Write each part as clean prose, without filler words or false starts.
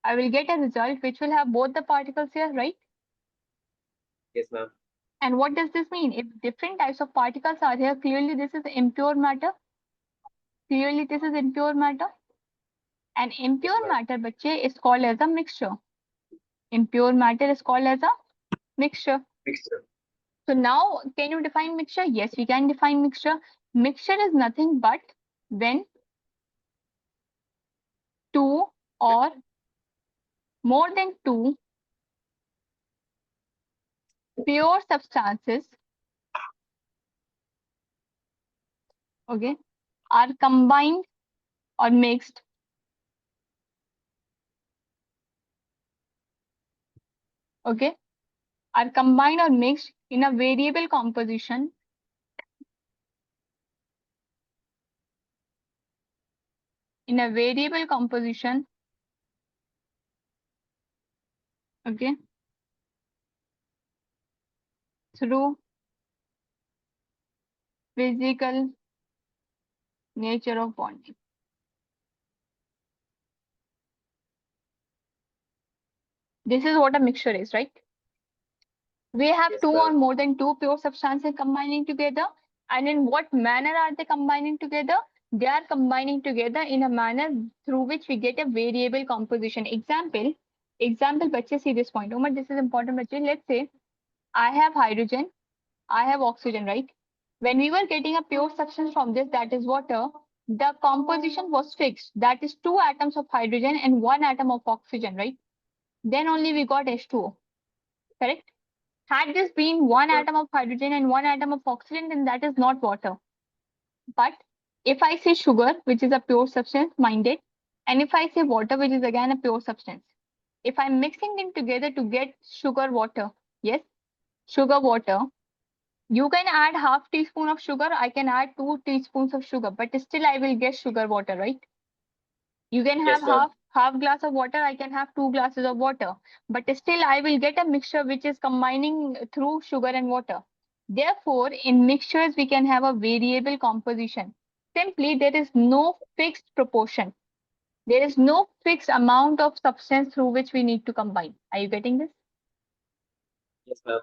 I will get a result which will have both the particles here, right? Yes, ma'am. And what does this mean? If different types of particles are here, clearly this is impure matter. Clearly this is impure matter. And impure matter, bache, is called as a mixture. Impure matter is called as a mixture. Mixture. So now, can you define mixture? Yes, we can define mixture. Mixture is nothing but when two or more than two pure substances, okay, are combined or mixed okay, are combined or mixed in a variable composition okay, through physical nature of bonding. This is what a mixture is, right? We have Yes, two ma'am. or more than two pure substances combining together. And in what manner are they combining together? They are combining together in a manner through which we get a variable composition. Example, bache, see this point. Umar, this is important, bache. Let's say I have hydrogen, I have oxygen, right? When we were getting a pure substance from this, that is water, the composition was fixed. That is two atoms of hydrogen and one atom of oxygen, right? Then only we got H2O, correct? Had this been one Ma'am. atom of hydrogen and one atom of oxygen, then that is not water. But if I say sugar, which is a pure substance, mind it, and if I say water, which is again a pure substance, if I'm mixing them together to get sugar water, yes, sugar water, you can add half teaspoon of sugar, I can add 2 teaspoons of sugar, but still I will get sugar water, right? You can have Yes, ma'am. half glass of water, I can have 2 glasses of water, but still I will get a mixture which is combining through sugar and water. Therefore, in mixtures we can have a variable composition. Simply, there is no fixed proportion. There is no fixed amount of substance through which we need to combine. Are you getting this? Yes, ma'am.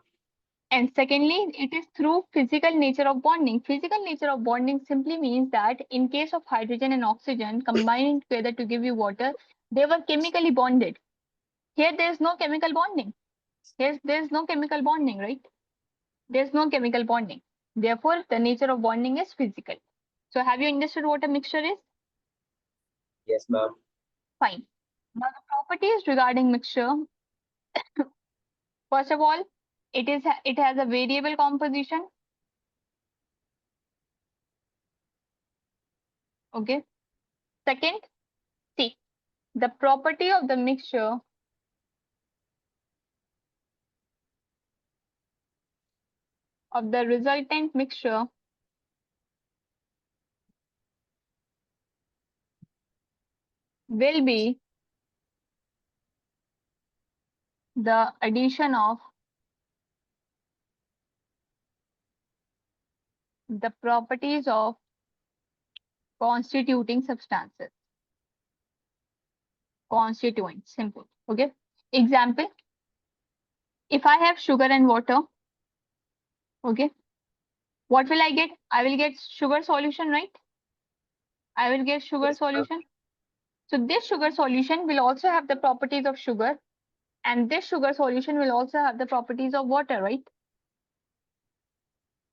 And secondly, it is through physical nature of bonding. Physical nature of bonding simply means that in case of hydrogen and oxygen combining together to give you water, they were chemically bonded. Here, there is no chemical bonding. Here, there is no chemical bonding, right? There is no chemical bonding. Therefore, the nature of bonding is physical. So, have you understood what a mixture is? Yes, ma'am. Fine. Now, the properties regarding mixture. First of all, it has a variable composition. Okay. Second, see, the property of the mixture of the resultant mixture will be the addition of the properties of constituting substances. Constituents, simple. Okay. Example, if I have sugar and water, okay, what will I get? I will get sugar solution, right? I will get sugar Yes, ma'am. solution. So this sugar solution will also have the properties of sugar, and this sugar solution will also have the properties of water, right?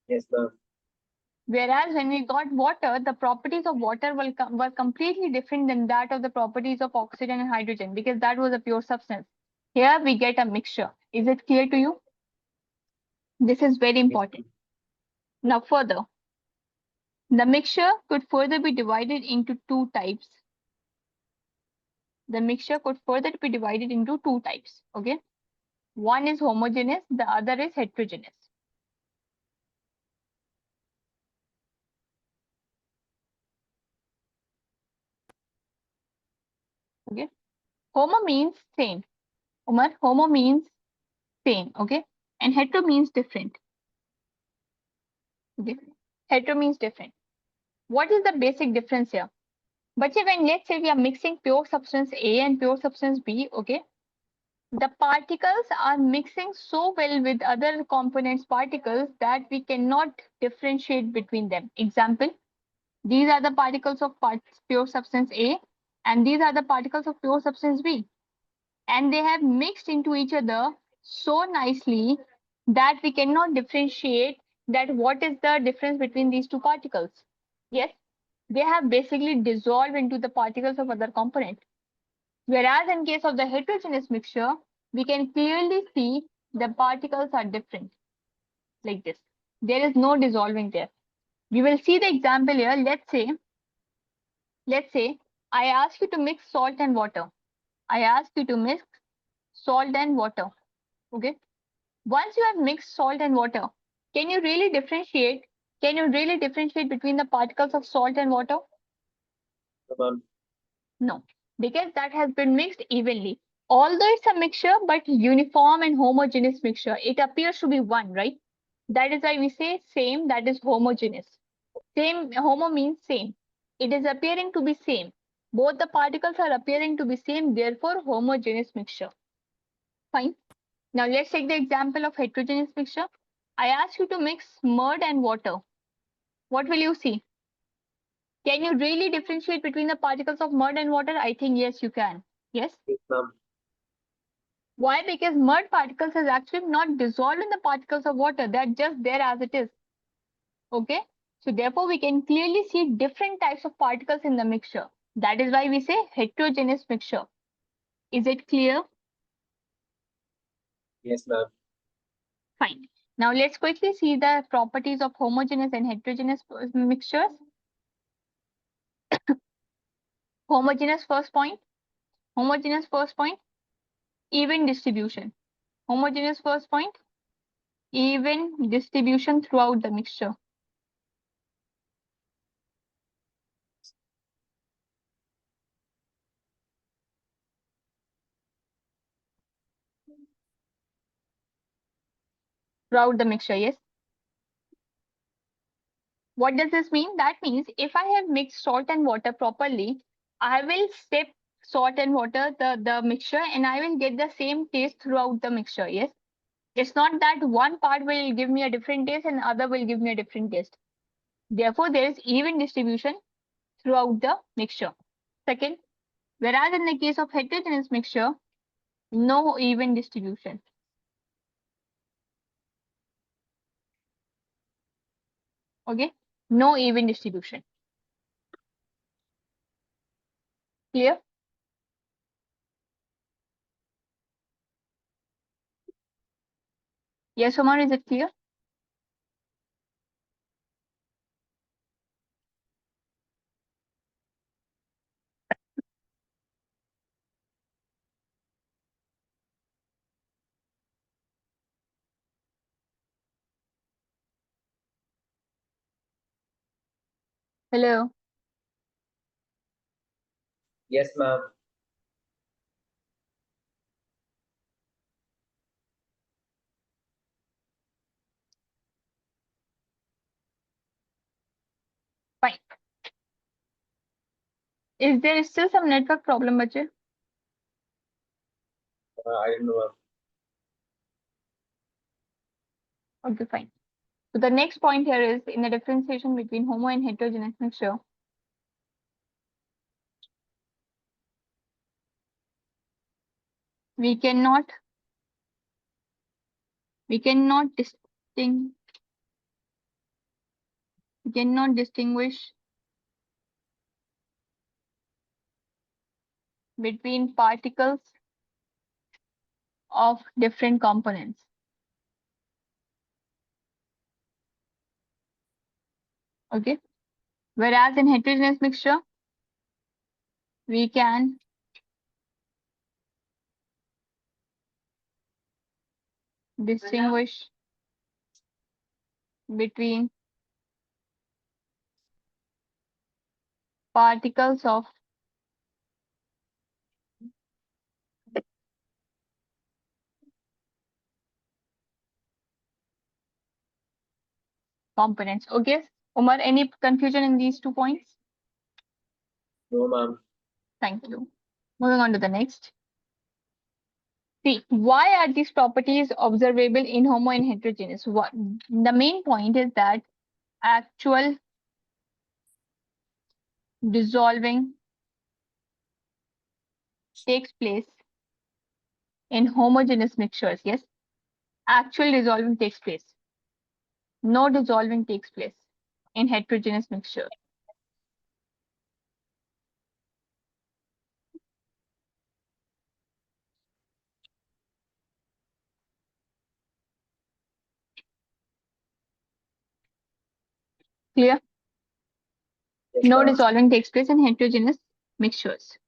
Yes, ma'am. Whereas when we got water, the properties of water were completely different than that of the properties of oxygen and hydrogen, because that was a pure substance. Here we get a mixture. Is it clear to you? This is very Yes, important. Now further, the mixture could further be divided into two types. The mixture could further be divided into two types. Okay. One is homogeneous, the other is heterogeneous. Okay. Homo means same. Umar, homo means same. Okay. And hetero means different. Okay. Hetero means different. What is the basic difference here? But when let's say we are mixing pure substance A and pure substance B, okay, the particles are mixing so well with other components particles that we cannot differentiate between them. Example, these are the particles of pure substance A and these are the particles of pure substance B. And they have mixed into each other so nicely that we cannot differentiate that what is the difference between these two particles. Yes, they have basically dissolved into the particles of other component. Whereas in case of the heterogeneous mixture, we can clearly see the particles are different like this. There is no dissolving there. We will see the example here. Let's say I ask you to mix salt and water. I ask you to mix salt and water. Okay. Once you have mixed salt and water, can you really differentiate? Can you really differentiate between the particles of salt and water? No, ma'am. No, because that has been mixed evenly. Although it's a mixture, but uniform and homogeneous mixture, it appears to be one, right? That is why we say same, that is homogeneous. Same, homo means same. It is appearing to be same. Both the particles are appearing to be same, therefore homogeneous mixture. Fine. Now let's take the example of heterogeneous mixture. I ask you to mix mud and water. What will you see? Can you really differentiate between the particles of mud and water? I think yes, you can. Yes. Yes, ma'am. Why? Because mud particles is actually not dissolved in the particles of water. They're just there as it is. Okay. So therefore, we can clearly see different types of particles in the mixture. That is why we say heterogeneous mixture. Is it clear? Yes, ma'am. Fine. Now let's quickly see the properties of homogeneous and heterogeneous mixtures. Homogeneous first point. Homogeneous first point. Even distribution. Homogeneous first point. Even distribution throughout the mixture. Throughout the mixture, yes. What does this mean? That means if I have mixed salt and water properly, I will step salt and water, the mixture, and I will get the same taste throughout the mixture. Yes. It's not that one part will give me a different taste and other will give me a different taste. Therefore, there is even distribution throughout the mixture. Second, whereas in the case of heterogeneous mixture, no even distribution. Okay, no even distribution. Clear? Yes, Omar, is it clear? Hello. Yes, ma'am. Fine. Is there still some network problem, Bache? I don't know, ma'am. Okay, fine. So the next point here is in the differentiation between homo and heterogeneous mixture. We cannot we cannot distinguish we cannot distinguish between particles of different components. Okay. Whereas in heterogeneous mixture, we can distinguish between particles of components. Okay. Umar, any confusion in these 2 points? No, ma'am. Thank you. Moving on to the next. See, why are these properties observable in homo and heterogeneous? What the main point is that actual dissolving takes place in homogeneous mixtures. Yes, actual dissolving takes place. No dissolving takes place in heterogeneous mixture. Clear? Yes, No ma'am. dissolving takes place in heterogeneous mixtures.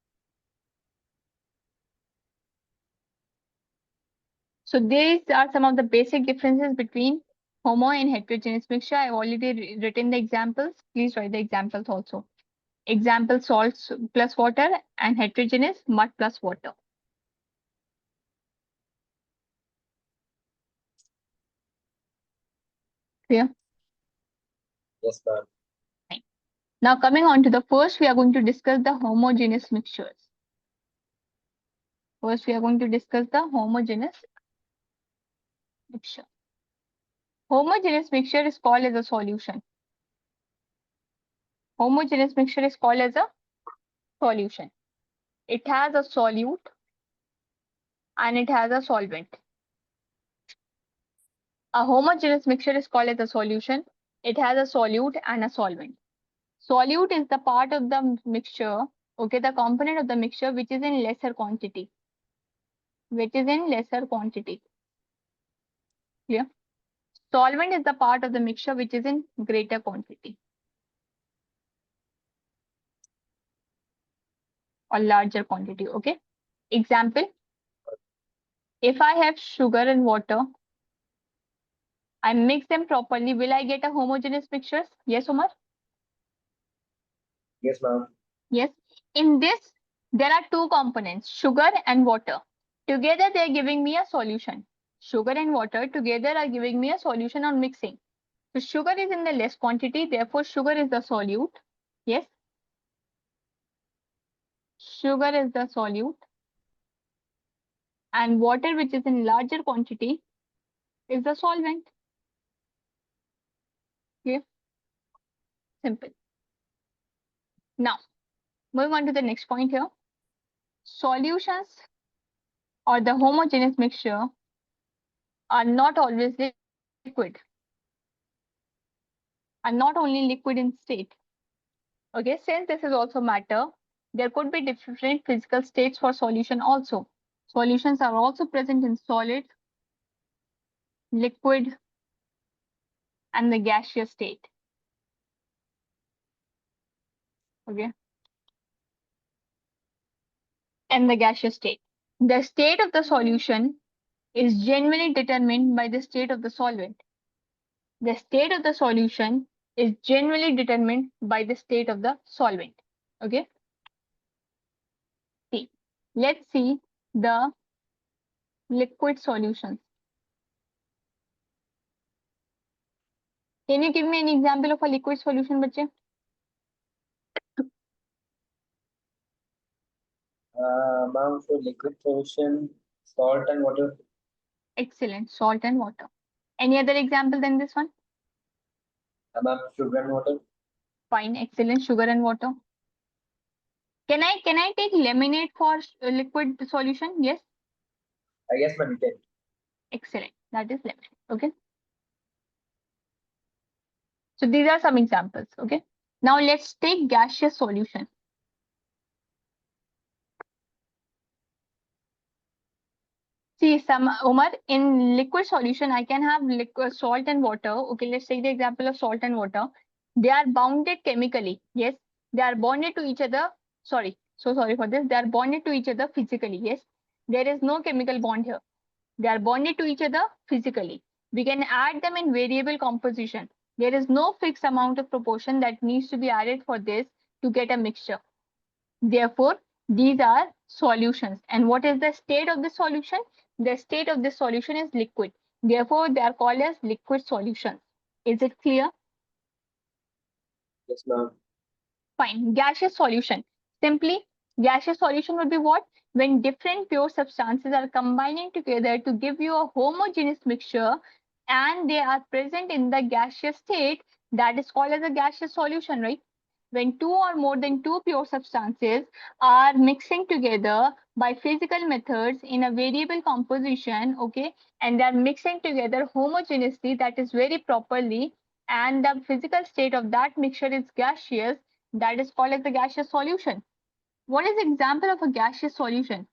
So these are some of the basic differences between homo and heterogeneous mixture. I've already written the examples. Please write the examples also. Example salts plus water and heterogeneous mud plus water. Clear? Yes, ma'am. Fine. Now coming on to the first, we are going to discuss the homogeneous mixtures. First, we are going to discuss the homogeneous mixture. Homogeneous mixture is called as a solution. Homogeneous mixture is called as a solution. It has a solute and it has a solvent. A homogeneous mixture is called as a solution. It has a solute and a solvent. Solute is the part of the mixture, okay, the component of the mixture which is in lesser quantity. Which is in lesser quantity. Clear? Solvent is the part of the mixture which is in greater quantity or larger quantity. Okay. Example, if I have sugar and water, I mix them properly, will I get a homogeneous mixture? Yes, Omar? Yes, ma'am. Yes. In this, there are two components, sugar and water. Together, they are giving me a solution. Sugar and water together are giving me a solution on mixing. So sugar is in the less quantity, therefore sugar is the solute. Yes. Sugar is the solute. And water, which is in larger quantity, is the solvent. Okay. Simple. Now, moving on to the next point here. Solutions or the homogeneous mixture are not always liquid, are not only liquid in state. Okay, since this is also matter, there could be different physical states for solution also. Solutions are also present in solid, liquid, and the gaseous state. Okay, and the gaseous state. The state of the solution is generally determined by the state of the solvent. The state of the solution is generally determined by the state of the solvent. Okay, see, let's see the liquid solutions. Can you give me an example of a liquid solution, bache? Ma'am, for liquid solution, salt and water. Excellent, salt and water. Any other example than this one? Ma'am, sugar and water. Fine, excellent, sugar and water. Can I take lemonade for liquid solution? Yes, Yes, ma'am, you can. excellent. That is lemonade. Okay. So these are some examples. Okay. Now let's take gaseous solution. See, some Omar, in liquid solution, I can have liquid salt and water. Okay, let's take the example of salt and water. They are bounded chemically. Yes, they are bonded to each other. Sorry, so sorry for this. They are bonded to each other physically. Yes, there is no chemical bond here. They are bonded to each other physically. We can add them in variable composition. There is no fixed amount of proportion that needs to be added for this to get a mixture. Therefore, these are solutions. And what is the state of the solution? The state of the solution is liquid. Therefore, they are called as liquid solutions. Is it clear? Yes, ma'am. Fine. Gaseous solution. Simply, gaseous solution would be what? When different pure substances are combining together to give you a homogeneous mixture and they are present in the gaseous state, that is called as a gaseous solution, right? When two or more than two pure substances are mixing together by physical methods in a variable composition, okay, and they are mixing together homogeneously, that is very properly, and the physical state of that mixture is gaseous, that is called as the gaseous solution. What is the example of a gaseous solution?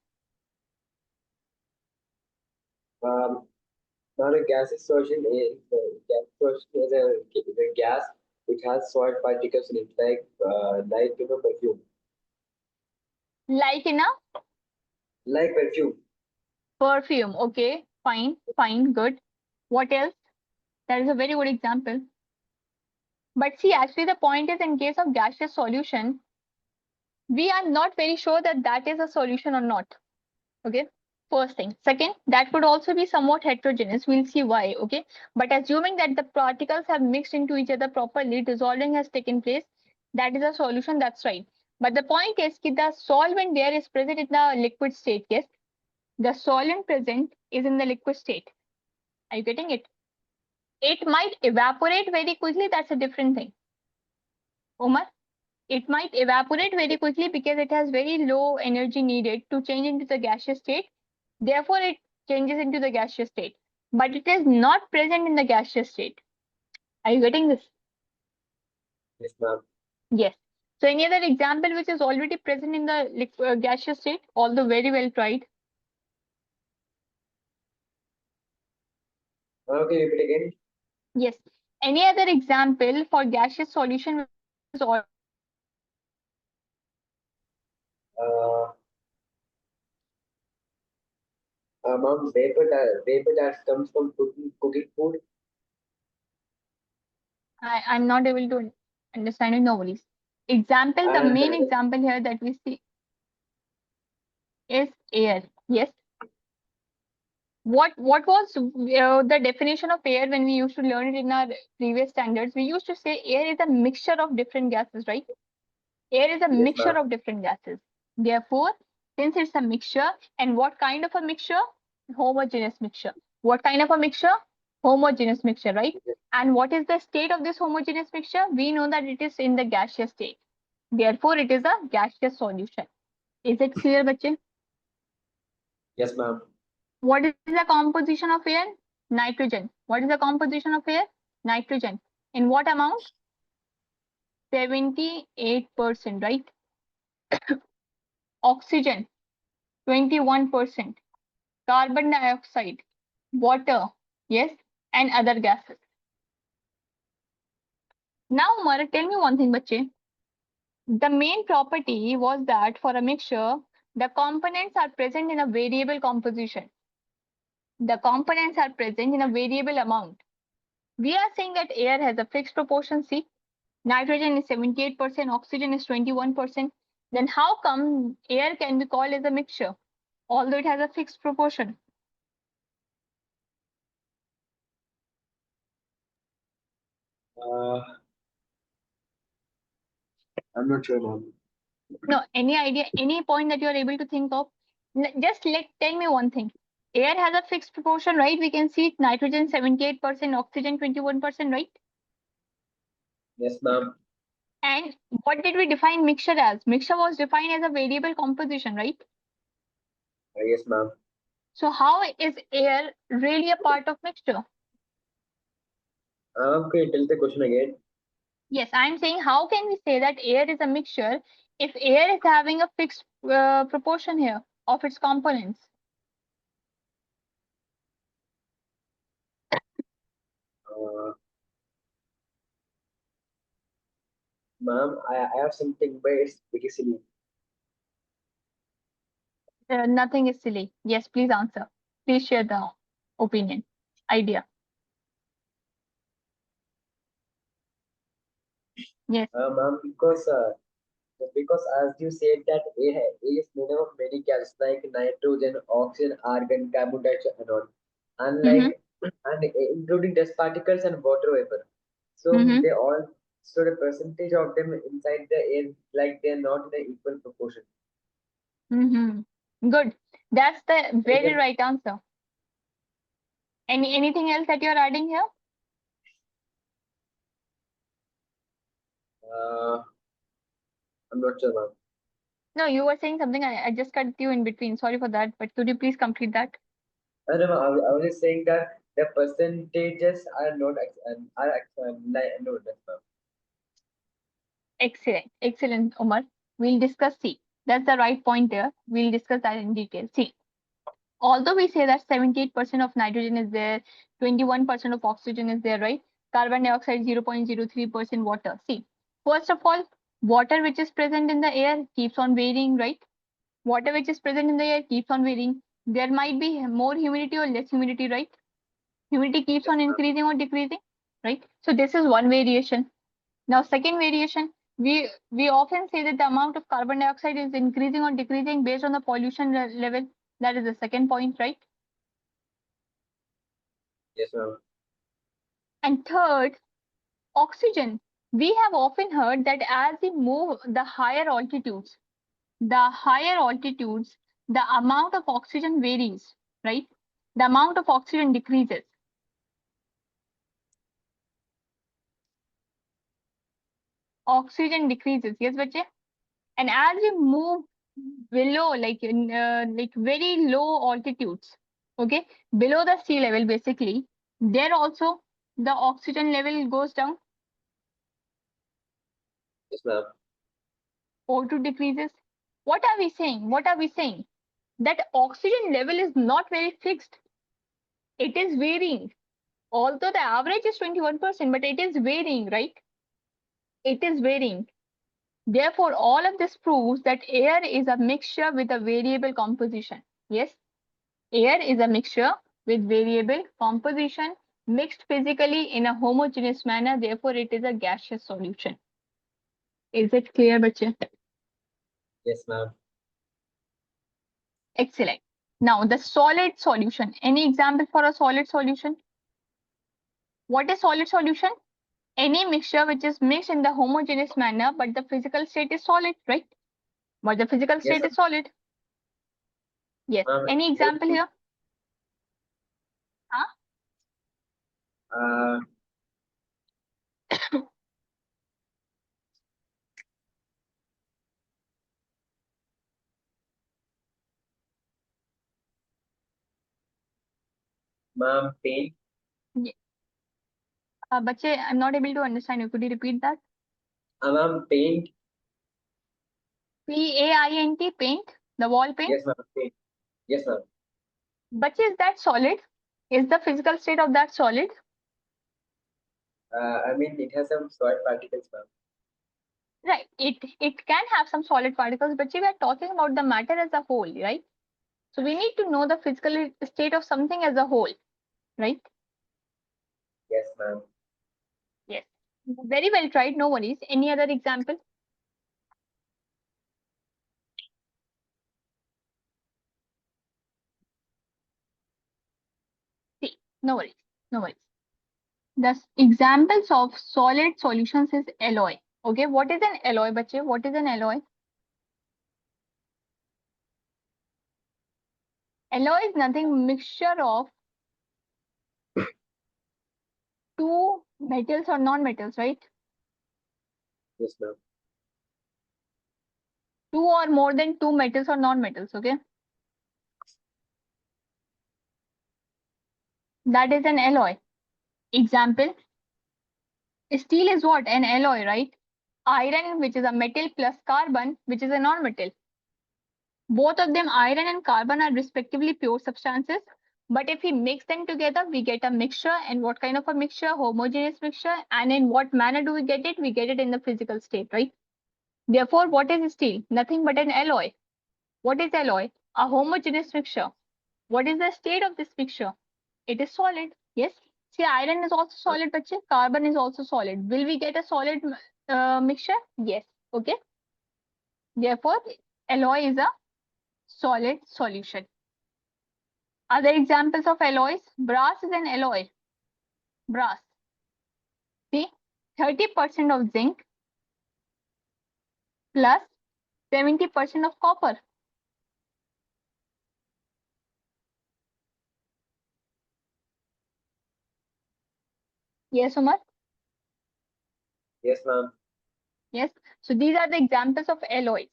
Um, Now a gaseous solution is a gas which has solid particles in it, like perfume, Like in a like perfume. perfume. Okay, fine, fine, good. What else? That is a very good example. But see, actually, the point is in case of gaseous solution, we are not very sure that that is a solution or not. Okay. First thing. Second, that could also be somewhat heterogeneous. We'll see why. Okay. But assuming that the particles have mixed into each other properly, dissolving has taken place, that is a solution. That's right. But the point is that the solvent there is present in the liquid state. Yes. The solvent present is in the liquid state. Are you getting it? It might evaporate very quickly. That's a different thing. Omar, it might evaporate very quickly because it has very low energy needed to change into the gaseous state. Therefore, it changes into the gaseous state. But it is not present in the gaseous state. Are you getting this? Yes, ma'am. Yes. So, any other example which is already present in the gaseous state, although very well tried? Okay, repeat again. Yes. Any other example for gaseous solution which is already present in the gaseous state? Uh, Ma'am, vapor that comes from cooking food. I'm not able to understand it. No worries. Example, the And main example here that we see is air. Yes. What was the definition of air when we used to learn it in our previous standards? We used to say air is a mixture of different gases, right? Air is a yes, mixture ma'am. of different gases. Therefore, since it's a mixture, and what kind of a mixture? Homogeneous mixture. What kind of a mixture? Homogeneous mixture, right? And what is the state of this homogeneous mixture? We know that it is in the gaseous state. Therefore, it is a gaseous solution. Is it clear, Bache? Yes, ma'am. What is the composition of air? Nitrogen. What is the composition of air? Nitrogen. In what amount? 78%, right? Oxygen, 21%. Carbon dioxide, water, yes, and other gases. Now, Umar, tell me one thing, bache. The main property was that for a mixture, the components are present in a variable composition. The components are present in a variable amount. We are saying that air has a fixed proportion, see, nitrogen is 78%, oxygen is 21%. Then how come air can be called as a mixture, although it has a fixed proportion? Uh, I'm not sure, ma'am. No, any idea, any point that you are able to think of? Just tell me one thing. Air has a fixed proportion, right? We can see nitrogen 78%, oxygen 21%, right? Yes, ma'am. And what did we define mixture as? Mixture was defined as a variable composition, right? Yes, ma'am. So how is air really a part of mixture? Can you tell the question again? Yes, I'm saying how can we say that air is a mixture if air is having a fixed proportion here of its components? Uh, Ma'am, I have something, but it's pretty silly. Nothing is silly. Yes, please answer. Please share the opinion, idea. Yes. Ma'am, because as you said that air is made up of many gases like nitrogen, oxygen, argon, carbon dioxide, and all, and Mm-hmm. like and including dust particles and water vapor. So Mm-hmm. they all So the percentage of them inside the air, like they're not in an equal proportion. Good. That's the very Again, right answer. Anything else that you're adding here? uh, I'm not sure, ma'am. No, you were saying something. I just cut you in between. Sorry for that. But could you please complete that? No, I was just saying that the percentages are not like no, that's ma'am. Excellent. Excellent, Omar. We'll discuss C. That's the right point there. We'll discuss that in detail. See, although we say that 78% of nitrogen is there, 21% of oxygen is there, right? Carbon dioxide 0.03%, water. See, first of all, water which is present in the air keeps on varying, right? Water which is present in the air keeps on varying. There might be more humidity or less humidity, right? Humidity keeps Yes, on ma'am. increasing or decreasing, right? So this is one variation. Now, second variation, we often say that the amount of carbon dioxide is increasing or decreasing based on the pollution level. That is the second point, right? Yes, ma'am. And third, oxygen. We have often heard that as we move the higher altitudes, the amount of oxygen varies, right? The amount of oxygen decreases. Oxygen decreases, yes, bache? And as we move below, like very low altitudes, okay, below the sea level, basically, there also the oxygen level goes down. Yes, ma'am. O2 decreases. What are we saying? What are we saying? That oxygen level is not very fixed. It is varying. Although the average is 21%, but it is varying, right? It is varying. Therefore, all of this proves that air is a mixture with a variable composition. Yes, air is a mixture with variable composition mixed physically in a homogeneous manner. Therefore, it is a gaseous solution. Is it clear, bache? Yes, ma'am. Excellent. Now, the solid solution. Any example for a solid solution? What is solid solution? Any mixture which is mixed in the homogeneous manner, but the physical state is solid, right? But the physical Yes, state is solid. Yes. ma'am. Any example here? Huh? Uh, ma'am, paint. Bache, I'm not able to understand you. Could you repeat that? Ma'am, paint. Paint, paint, the wall paint. Yes, ma'am. Paint. Yes, ma'am. Bache, is that solid? Is the physical state of that solid? I mean, it has some soil particles, ma'am. Right. It can have some solid particles, but we are talking about the matter as a whole, right? So we need to know the physical state of something as a whole, right? Yes, ma'am. Yes. Very well tried. No worries. Any other example? See, no worries. No worries. The examples of solid solutions is alloy. Okay, what is an alloy, bache? What is an alloy? Alloy is nothing mixture of two metals or non-metals, right? Yes, ma'am. Two or more than two metals or non-metals, okay? That is an alloy. Example, steel is what? An alloy, right? Iron, which is a metal, plus carbon, which is a non-metal. Both of them, iron and carbon, are respectively pure substances. But if we mix them together, we get a mixture. And what kind of a mixture? Homogeneous mixture. And in what manner do we get it? We get it in the physical state, right? Therefore, what is steel? Nothing but an alloy. What is alloy? A homogeneous mixture. What is the state of this mixture? It is solid. Yes. See, iron is also solid, but carbon is also solid. Will we get a solid mixture? Yes. Okay. Therefore, alloy is a solid solution. Other examples of alloys, brass is an alloy. Brass. See, 30% of zinc plus 70% of copper. Yes, Umar? Yes, ma'am. Yes. So these are the examples of alloys.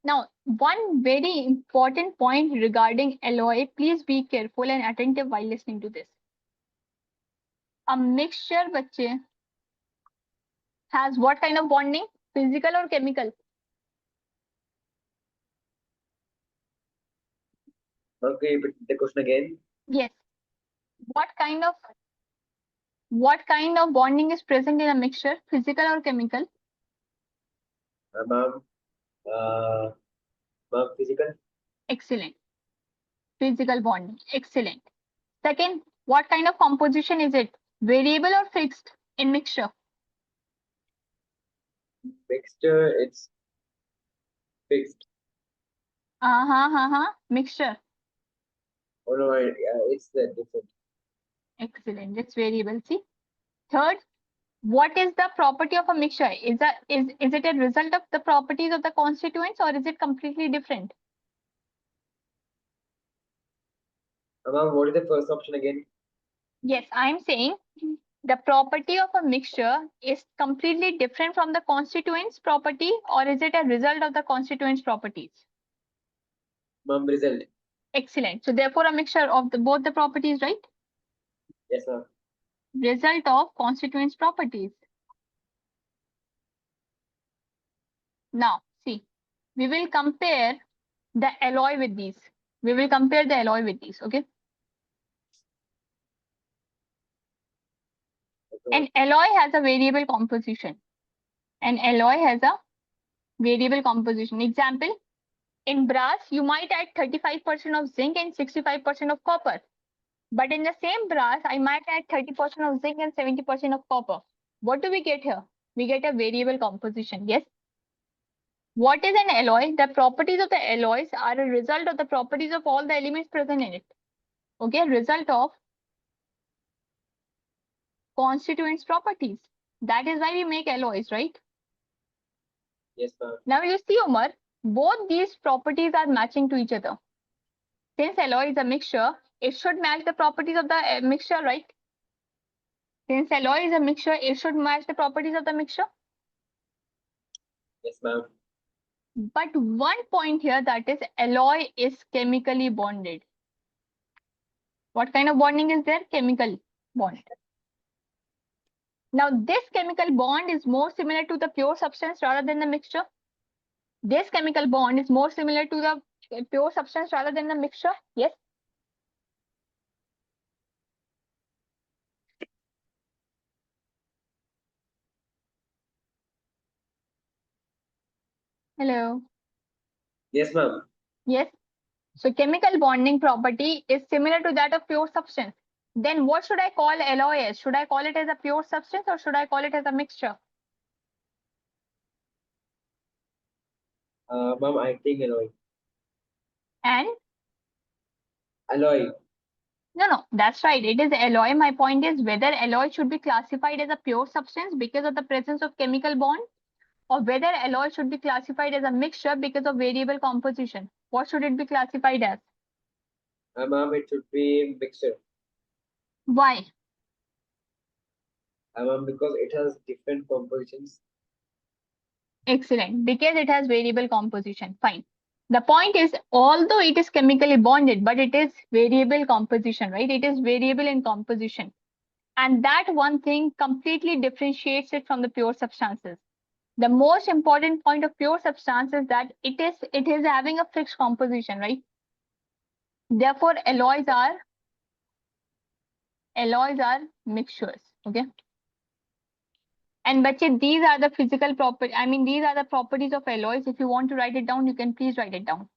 Now, one very important point regarding alloy, please be careful and attentive while listening to this. A mixture, bache, has what kind of bonding? Physical or chemical? Ma'am, can you repeat the question again? Yes. What kind of bonding is present in a mixture? Physical or chemical? Ma'am, uh, ma'am, physical. Excellent. Physical bonding. Excellent. Second, what kind of composition is it? Variable or fixed in mixture? Mixture, it's fixed. Mixture. Oh no, it's different. Excellent. It's variable. See. Third, what is the property of a mixture? Is it a result of the properties of the constituents or is it completely different? Ma'am, what is the first option again? Yes, I'm saying the property of a mixture is completely different from the constituents property or is it a result of the constituents properties? Ma'am, result. Excellent. So therefore a mixture of both the properties, right? Yes, ma'am. Result of constituents properties. Now, see, we will compare the alloy with these. We will compare the alloy with these, okay? An alloy has a variable composition. An alloy has a variable composition. Example, in brass, you might add 35% of zinc and 65% of copper. But in the same brass, I might add 30% of zinc and 70% of copper. What do we get here? We get a variable composition, yes? What is an alloy? The properties of the alloys are a result of the properties of all the elements present in it. Okay, result of constituents properties. That is why we make alloys, right? Yes, ma'am. Now you see, Umar, both these properties are matching to each other. Since alloy is a mixture, it should match the properties of the mixture, right? Since alloy is a mixture, it should match the properties of the mixture. Yes, ma'am. But one point here, that is alloy is chemically bonded. What kind of bonding is there? Chemical bond. Now this chemical bond is more similar to the pure substance rather than the mixture. This chemical bond is more similar to the pure substance rather than the mixture. Yes. Hello. Yes, ma'am. Yes. So chemical bonding property is similar to that of pure substance. Then what should I call alloy as? Should I call it as a pure substance or should I call it as a mixture? Ma'am, I think alloy. And Alloy. no, that's right. It is alloy. My point is whether alloy should be classified as a pure substance because of the presence of chemical bond or whether alloy should be classified as a mixture because of variable composition. What should it be classified as? Ma'am, it should be mixture. Why? Ma'am, because it has different compositions. Excellent. Because it has variable composition. Fine. The point is, although it is chemically bonded, but it is variable composition, right? It is variable in composition. And that one thing completely differentiates it from the pure substances. The most important point of pure substance is that it is having a fixed composition, right? Therefore, alloys are mixtures. Okay. And bache, these are the physical property. I mean, these are the properties of alloys. If you want to write it down, you can please write it down.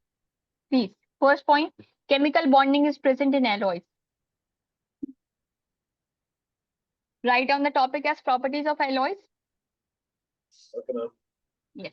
Please. First point, chemical bonding is present in alloys. Write down the topic as properties of alloys. Okay, ma'am. Yes.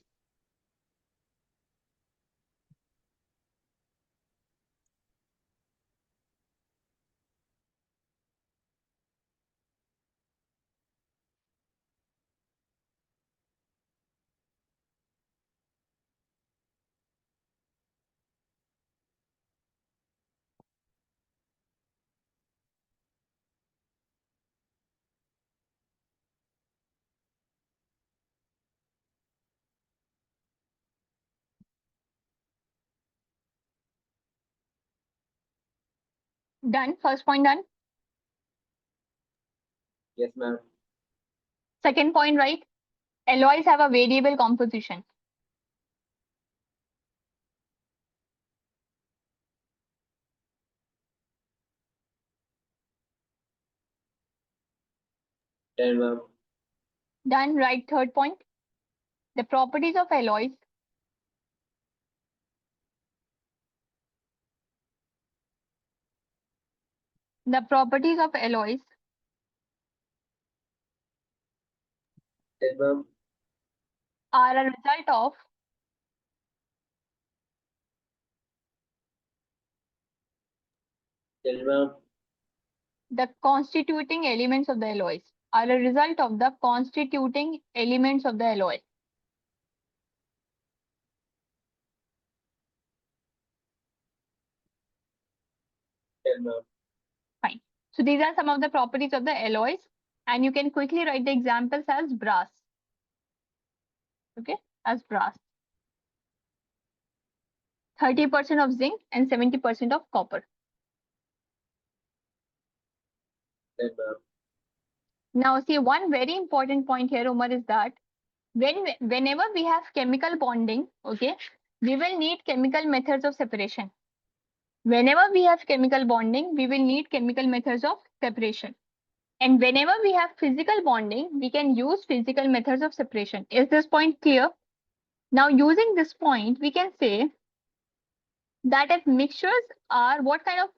Done. First point done. Yes, ma'am. Second point, right? Alloys have a variable composition. Done, ma'am. Done. Right. Third point. The properties of alloys. The properties of alloys Done, ma'am. are a result of Done, ma'am. the constituting elements of the alloys. Are a result of the constituting elements of the alloy. Done, ma'am. Fine. So these are some of the properties of the alloys, and you can quickly write the examples as brass. Okay, as brass. 30% of zinc and 70% of copper. Done, ma'am. Now, see, one very important point here, Umar, is that whenever we have chemical bonding, okay, we will need chemical methods of separation. Whenever we have chemical bonding, we will need chemical methods of separation. And whenever we have physical bonding, we can use physical methods of separation. Is this point clear? Now, using this point, we can say that if mixtures are, what kind of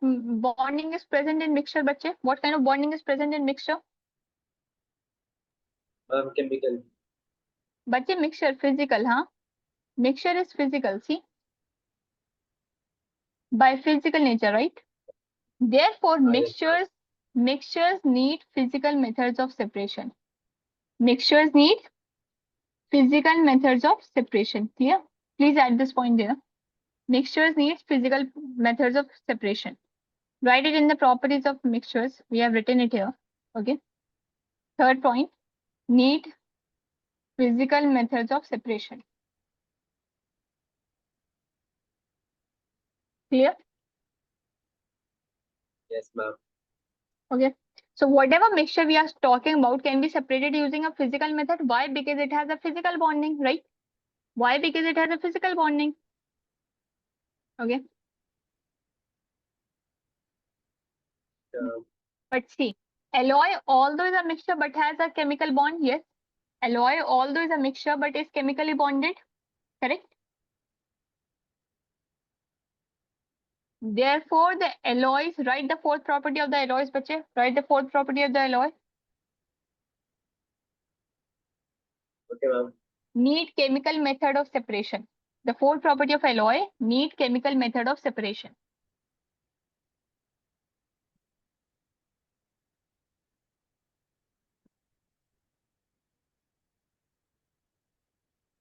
bonding is present in mixture, bache? What kind of bonding is present in mixture? Ma'am, chemical. Bache, mixture physical, huh? Mixture is physical, see? By physical nature, right? Therefore, Yes, ma'am. mixtures need physical methods of separation. Mixtures need physical methods of separation. Clear? Please add this point there. Mixtures need physical methods of separation. Write it in the properties of mixtures. We have written it here. Okay. Third point, need physical methods of separation. Clear? Yes, ma'am. Okay. So whatever mixture we are talking about can be separated using a physical method. Why? Because it has a physical bonding, right? Why? Because it has a physical bonding. Okay. But see, alloy, although is a mixture but has a chemical bond, yes. Alloy, although is a mixture but is chemically bonded, correct? Therefore, the alloys, write the fourth property of the alloys, bache. Write the fourth property of the alloy. Okay, ma'am. Need chemical method of separation. The fourth property of alloy, need chemical method of separation.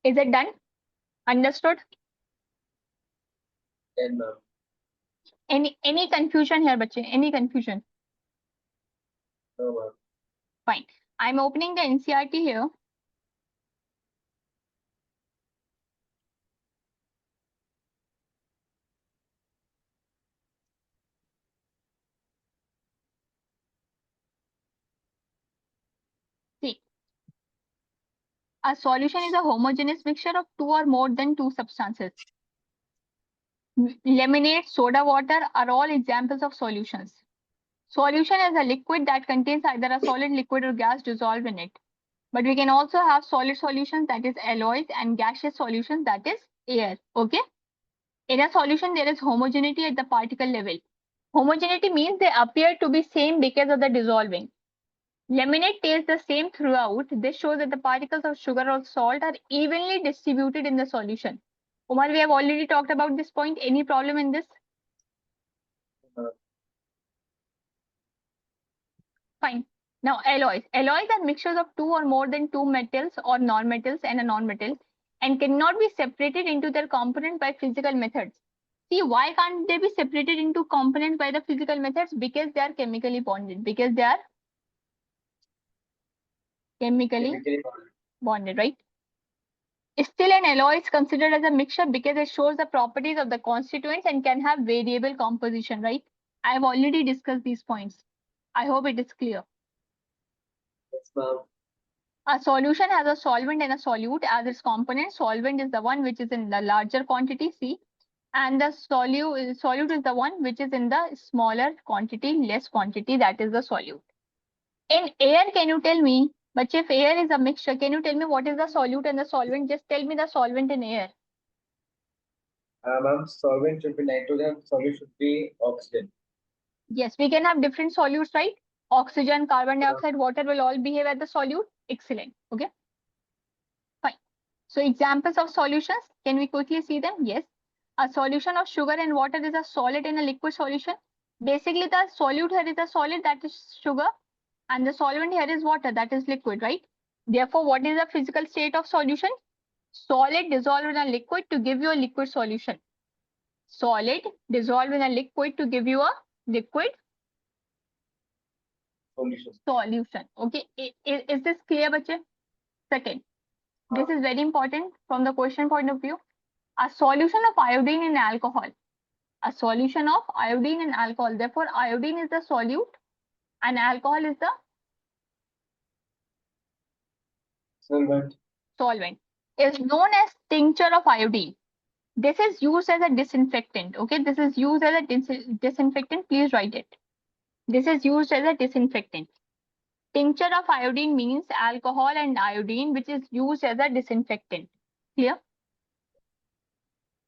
Is it done? Understood? Done, ma'am. Any confusion here, bache? Any confusion? No, ma'am. Fine. I'm opening the NCRT here. See, a solution is a homogeneous mixture of two or more than two substances. Lemonade, soda water are all examples of solutions. Solution is a liquid that contains either a solid, liquid, or gas dissolved in it. But we can also have solid solutions, that is alloys, and gaseous solutions, that is air. Okay. In a solution, there is homogeneity at the particle level. Homogeneity means they appear to be same because of the dissolving. Lemonade tastes the same throughout. This shows that the particles of sugar or salt are evenly distributed in the solution. Umar, we have already talked about this point. Any problem in this? Fine. Now, alloys. Alloys are mixtures of two or more than two metals or non-metals and a non-metal, and cannot be separated into their component by physical methods. See, why can't they be separated into components by the physical methods? Because they are chemically bonded. Because they are chemically Chemically bonded. bonded, right? Still, an alloy is considered as a mixture because it shows the properties of the constituents and can have variable composition, right? I have already discussed these points. I hope it is clear. Yes, ma'am. A solution has a solvent and a solute as its component. Solvent is the one which is in the larger quantity, C, and the solute is the one which is in the smaller quantity, less quantity, that is the solute. In air, can you tell me, but if air is a mixture, can you tell me what is the solute and the solvent? Just tell me the solvent in air. Ma'am, solvent should be nitrogen, solute should be oxygen. Yes, we can have different solutes, right? Oxygen, carbon Yeah. dioxide, water will all behave as the solute. Excellent. Okay, fine. So examples of solutions, can we quickly see them? Yes. A solution of sugar and water is a solid in a liquid solution. Basically, the solute here is a solid, that is sugar, and the solvent here is water, that is liquid, right? Therefore, what is the physical state of solution? Solid dissolved in a liquid to give you a liquid solution. Solid dissolved in a liquid to give you a liquid solution. Okay, is this clear, bache? Second, this is very important from the question point of view. A solution of iodine in alcohol. A solution of iodine in alcohol. Therefore, iodine is the solute and alcohol is the solvent. Is known as tincture of iodine. This is used as a disinfectant. Okay, this is used as a disinfectant. Please write it. This is used as a disinfectant. Tincture of iodine means alcohol and iodine, which is used as a disinfectant. Clear?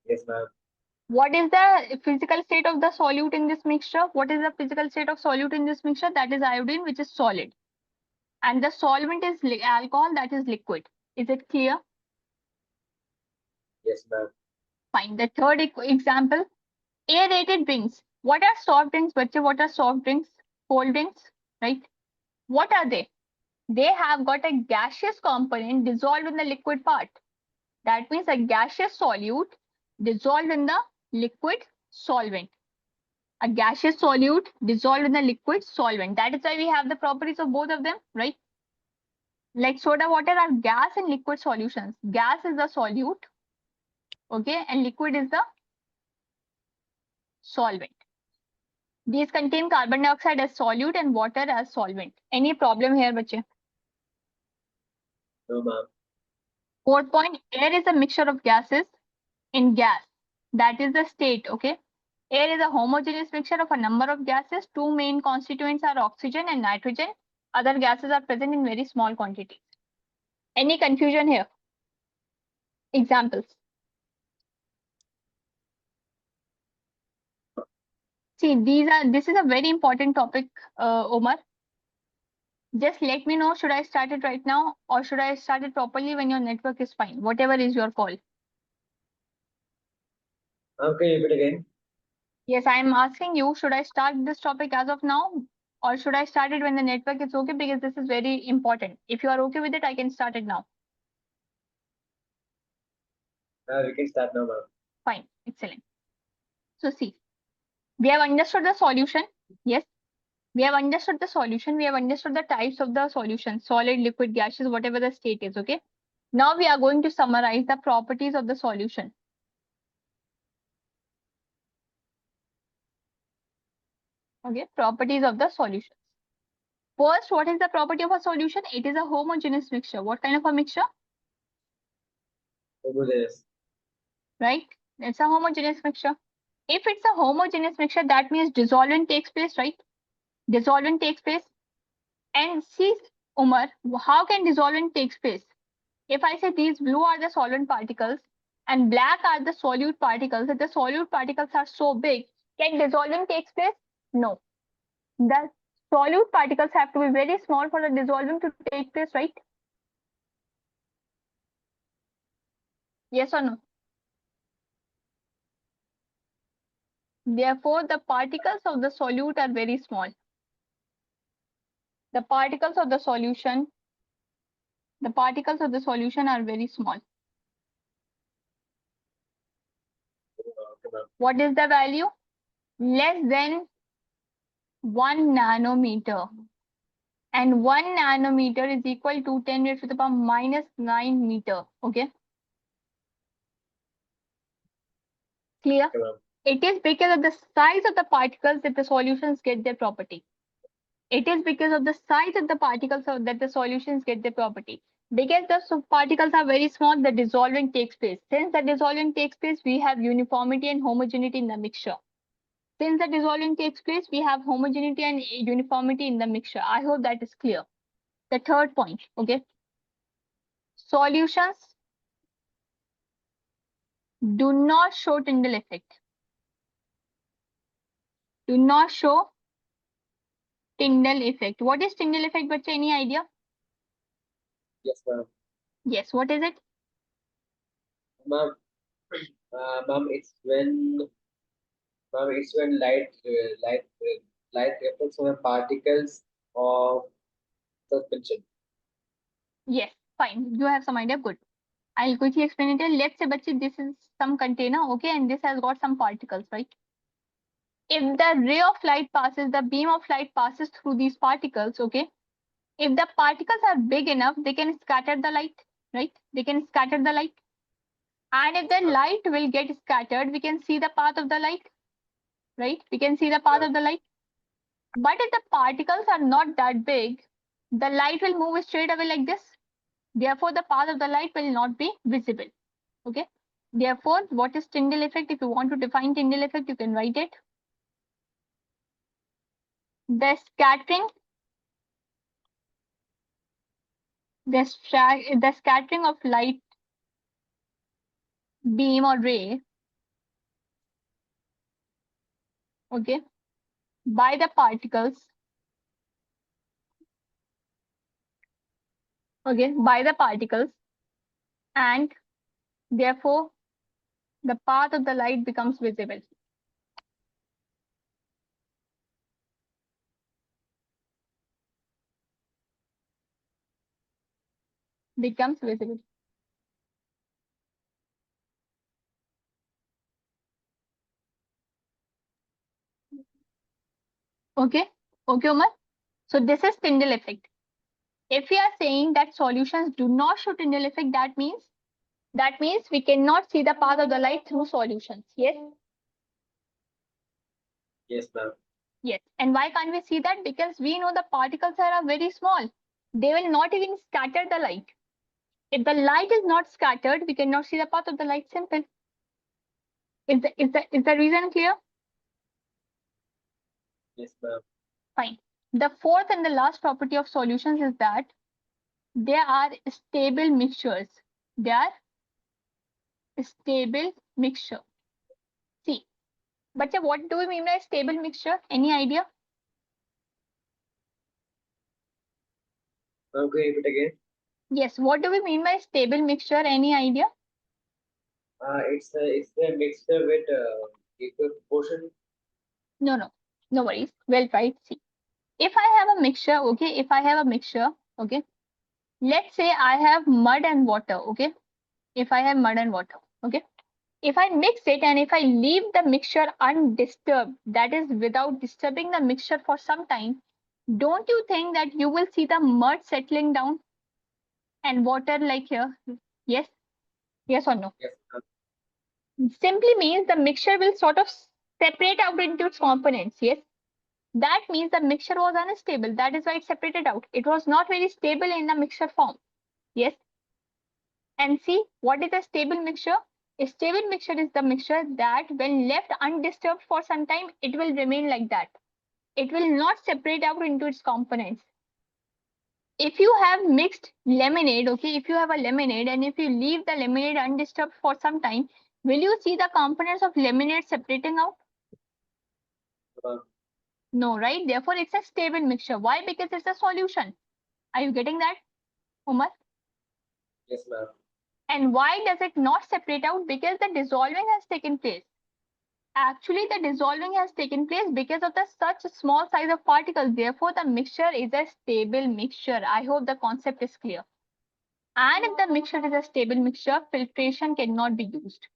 Yes, ma'am. What is the physical state of the solute in this mixture? What is the physical state of solute in this mixture? That is iodine, which is solid. And the solvent is alcohol, that is liquid. Is it clear? Yes, ma'am. Fine. The third example, aerated drinks. What are soft drinks? What are soft drinks? Cold drinks, right? What are they? They have got a gaseous component dissolved in the liquid part. That means a gaseous solute dissolved in the liquid solvent. A gaseous solute dissolved in the liquid solvent. That is why we have the properties of both of them, right? Like soda water are gas and liquid solutions. Gas is the solute, okay, and liquid is the solvent. These contain carbon dioxide as solute and water as solvent. Any problem here, bache? No, ma'am. Fourth point, air is a mixture of gases in gas. That is the state, okay? Air is a homogeneous mixture of a number of gases. Two main constituents are oxygen and nitrogen. Other gases are present in very small quantities. Any confusion here? Examples. See, this is a very important topic, Omar. Just let me know, should I start it right now or should I start it properly when your network is fine? Whatever is your call. Okay, repeat again. Yes, I am asking you, should I start this topic as of now or should I start it when the network is okay? Because this is very important. If you are okay with it, I can start it now. We can start now, ma'am. Fine, excellent. So see, we have understood the solution. Yes, we have understood the solution. We have understood the types of the solution, solid, liquid, gaseous, whatever the state is, okay? Now we are going to summarize the properties of the solution. Okay, properties of the solutions. First, what is the property of a solution? It is a homogeneous mixture. What kind of a mixture? Homogeneous. Right? It's a homogeneous mixture. If it's a homogeneous mixture, that means dissolvent takes place, right? Dissolvent takes place. And see, Umar, how can dissolvent takes place? If I say these blue are the solvent particles and black are the solute particles, if the solute particles are so big, can dissolving takes place? No. The solute particles have to be very small for the dissolving to take place, right? Yes or no? Therefore, the particles of the solute are very small. The particles of the solution are very small. Okay, ma'am. What is the value? Less than 1 nanometer. And 1 nanometer is equal to 10 raised to the power minus 9 meter. Okay. Clear? Okay, ma'am. It is because of the size of the particles that the solutions get their property. It is because of the size of the particles that the solutions get their property. Because the particles are very small, the dissolving takes place. Since the dissolving takes place, we have uniformity and homogeneity in the mixture. Since the dissolving takes place, we have homogeneity and uniformity in the mixture. I hope that is clear. The third point, okay? Solutions do not show Tyndall effect. Do not show Tyndall effect. What is Tyndall effect, bacha? Any idea? Yes, ma'am. Yes, what is it? Ma'am, ma'am, it's when light reflects on the particles of suspension. Yes, fine. You have some idea. Good. I'll quickly explain it. Let's say, bachi, this is some container, okay, and this has got some particles, right? If the ray of light passes, the beam of light passes through these particles, okay, if the particles are big enough, they can scatter the light, right? They can scatter the light. And if the light will get scattered, we can see the path of the light, right? We can see the path of the light. But if the particles are not that big, the light will move straight away like this. Therefore, the path of the light will not be visible. Okay. Therefore, what is Tyndall effect? If you want to define Tyndall effect, you can write it. The scattering, the scattering of light beam or ray, okay, by the particles, okay, by the particles, and therefore the path of the light becomes visible. Becomes visible. Okay, okay, Umar. So this is Tyndall effect. If we are saying that solutions do not show Tyndall effect, that means we cannot see the path of the light through solutions. Yes. Yes, ma'am. Yes. And why can't we see that? Because we know the particles are very small. They will not even scatter the light. If the light is not scattered, we cannot see the path of the light. Simple. Is the reason clear? Yes, ma'am. Fine. The fourth and the last property of solutions is that they are stable mixtures. They are stable mixture. See, but what do we mean by stable mixture? Any idea? Ma'am, can you repeat again? Yes, what do we mean by stable mixture? Any idea? It's a mixture with equal proportion. No, no worries. Well tried. See, if I have a mixture, okay, if I have a mixture, okay, let's say I have mud and water, okay, if I have mud and water, okay, if I mix it and if I leave the mixture undisturbed, that is without disturbing the mixture for some time, don't you think that you will see the mud settling down and water like here? Yes, yes or no? Yes, ma'am. Simply means the mixture will sort of separate out into its components. Yes, that means the mixture was unstable. That is why it separated out. It was not very stable in the mixture form. Yes, and see, what is a stable mixture? A stable mixture is the mixture that when left undisturbed for some time, it will remain like that. It will not separate out into its components. If you have mixed lemonade, okay, if you have a lemonade and if you leave the lemonade undisturbed for some time, will you see the components of lemonade separating out? Ma'am. No, right? Therefore, it's a stable mixture. Why? Because it's a solution. Are you getting that, Umar? Yes, ma'am. And why does it not separate out? Because the dissolving has taken place. Actually, the dissolving has taken place because of the such small size of particles. Therefore, the mixture is a stable mixture. I hope the concept is clear. And if the mixture is a stable mixture, filtration cannot be used.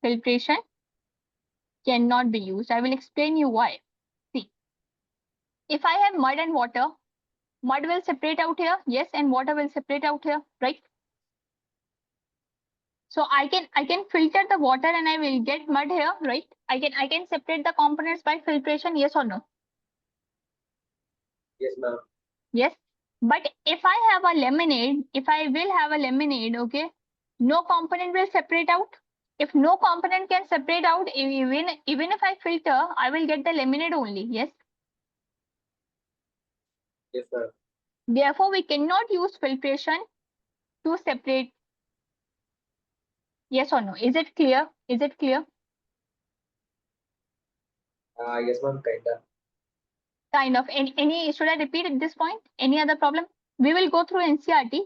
Filtration cannot be used. I will explain you why. See, if I have mud and water, mud will separate out here, yes, and water will separate out here, right? So I can filter the water and I will get mud here, right? I can separate the components by filtration, yes or no? Yes, ma'am. Yes. But if I have a lemonade, if I will have a lemonade, okay, no component will separate out. If no component can separate out, even if I filter, I will get the lemonade only. Yes. Yes, ma'am. Therefore, we cannot use filtration to separate. Yes or no? Is it clear? Is it clear? Yes, ma'am. Kinda. Kind of. Any should I repeat at this point? Any other problem? We will go through NCRT.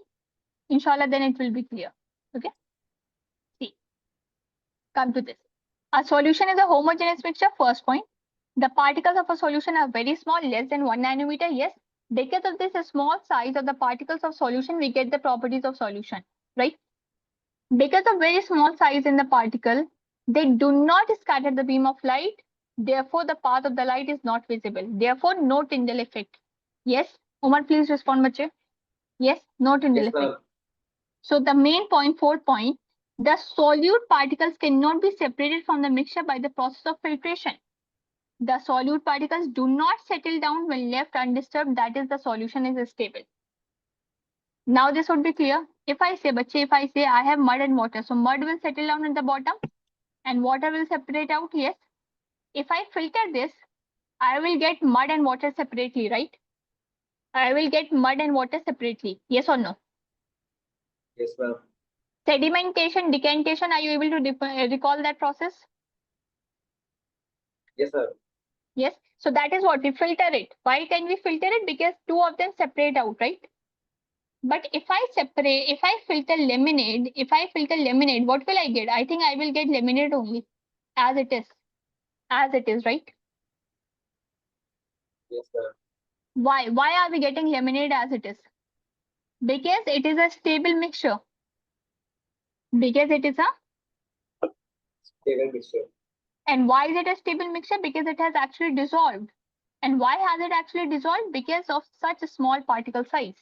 Inshallah, then it will be clear. Okay. See, come to this. A solution is a homogeneous mixture. First point. The particles of a solution are very small, less than 1 nanometer. Yes. Because of this small size of the particles of solution, we get the properties of solution, right? Because of very small size in the particle, they do not scatter the beam of light. Therefore, the path of the light is not visible. Therefore, no Tyndall effect. Yes, Umar, please respond, bache. Yes, no Tyndall Yes, effect. ma'am. So the main point, 4 point, the solute particles cannot be separated from the mixture by the process of filtration. The solute particles do not settle down when left undisturbed. That is, the solution is stable. Now this would be clear. If I say, bache, if I say I have mud and water, so mud will settle down at the bottom and water will separate out. Yes. If I filter this, I will get mud and water separately, right? I will get mud and water separately. Yes or no? Yes, ma'am. Sedimentation, decantation, are you able to recall that process? Yes, ma'am. Yes. So that is what we filter it. Why can we filter it? Because two of them separate out, right? But if I filter lemonade, what will I get? I think I will get lemonade only as it is. As it is, right? Yes, ma'am. Why? Why are we getting lemonade as it is? Because it is a stable mixture. Because it is a Stable mixture. And why is it a stable mixture? Because it has actually dissolved. And why has it actually dissolved? Because of such a small particle size.